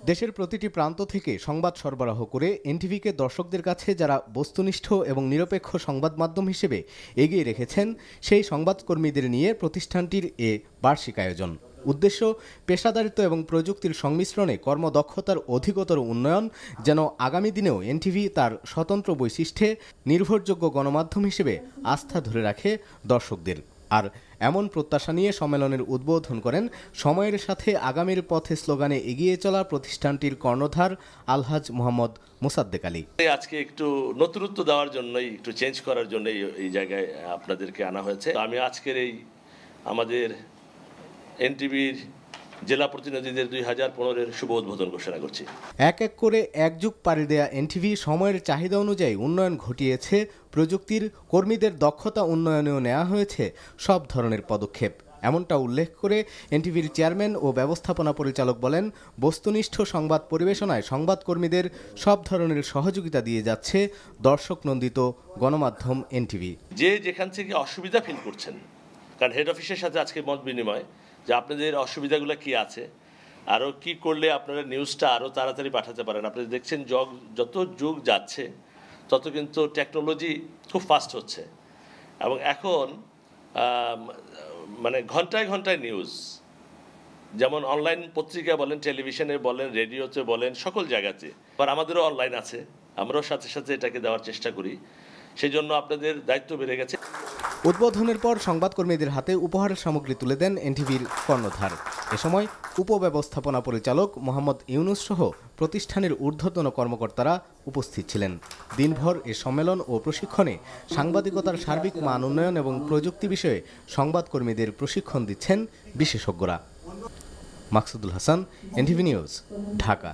দেশের প্রতিটি প্রান্ত থেকে সংবাদ সরবরাহ করে এনটিভিকে দর্শকদের কাছে যারা বস্তুনিষ্ঠ এবং নিরপেক্ষ সংবাদ মাধ্যম হিসেবে এগিয়ে রেখেছেন সেই সংবাদকর্মীদের নিয়ে প্রতিষ্ঠানটির এ বার্ষিক আয়োজন। উদ্দেশ্য পেশাদারিত্ব এবং প্রযুক্তির সংমিশ্রণে কর্মদক্ষতার অধিকতর উন্নয়ন, যেন আগামী দিনেও এনটিভি তার স্বতন্ত্র বৈশিষ্ট্যে নির্ভরযোগ্য গণমাধ্যম হিসেবে আস্থা ধরে রাখে দর্শকদের। আর এমন প্রত্যাশা নিয়ে সম্মেলনের উদ্বোধন করেন সময়ের সাথে আগামীর পথে স্লোগানে এগিয়ে চলা প্রতিষ্ঠানটির কর্ণধার আলহাজ মোহাম্মদ মোসাদ্দেক আলী। আজকে একটু নতুনত্ব দেওয়ার জন্যই, একটু চেঞ্জ করার জন্যই এই জায়গায় আপনাদেরকে আনা হয়েছে। আমি আজকের এই আমাদের এনটিভির জেলা প্রতিনিধিদের 2015-এর শুভ উদ্বোধন ঘোষণা করছি। এক এক করে এক যুগ পাড়ি দেয়া এনটিভি সময়ের চাহিদা অনুযায়ী উন্নয়ন ঘটিয়েছে, প্রযুক্তির কর্মীদের দক্ষতা উন্নয়নেও নেওয়া হয়েছে সব ধরনের পদক্ষেপ। এমনটা উল্লেখ করে এনটিভির চেয়ারম্যান ও ব্যবস্থাপনা পরিচালক বলেন, বস্তুনিষ্ঠ সংবাদ পরিবেশনায় সংবাদকর্মীদের সব ধরনের সহযোগিতা দিয়ে যাচ্ছে দর্শক নন্দিত গণমাধ্যম এনটিভি। যে যেখান থেকে অসুবিধা ফিল করছেন, কারণ হেড অফিসের সাথে আজকে মত বিনিময় যে আপনাদের অসুবিধাগুলো কি আছে, আরও কি করলে আপনারা নিউজটা আরও তাড়াতাড়ি পাঠাতে পারেন। আপনারা দেখছেন যত যুগ যাচ্ছে তত কিন্তু টেকনোলজি খুব ফাস্ট হচ্ছে এবং এখন মানে ঘন্টায় ঘন্টায় নিউজ, যেমন অনলাইন পত্রিকা বলেন, টেলিভিশনে বলেন, রেডিওতে বলেন, সকল জায়গাতে। আর আমাদেরও অনলাইন আছে, আমরাও সাথে সাথে এটাকে দেওয়ার চেষ্টা করি। সেই জন্য আপনাদের দায়িত্ব বেড়ে গেছে। উদ্বোধনের পর সংবাদকর্মীদের হাতে উপহারের সামগ্রী তুলে দেন এনটিভির কর্ণধার। এ সময় উপব্যবস্থাপনা পরিচালক মোহাম্মদ ইউনুস সহ প্রতিষ্ঠানের ঊর্ধ্বতন কর্মকর্তারা উপস্থিত ছিলেন। দিনভর এ সম্মেলন ও প্রশিক্ষণে সাংবাদিকতার সার্বিক মান উন্নয়ন এবং প্রযুক্তি বিষয়ে সংবাদকর্মীদের প্রশিক্ষণ দিচ্ছেন বিশেষজ্ঞরা। Maksudul Hasan, NTV news, Dhaka.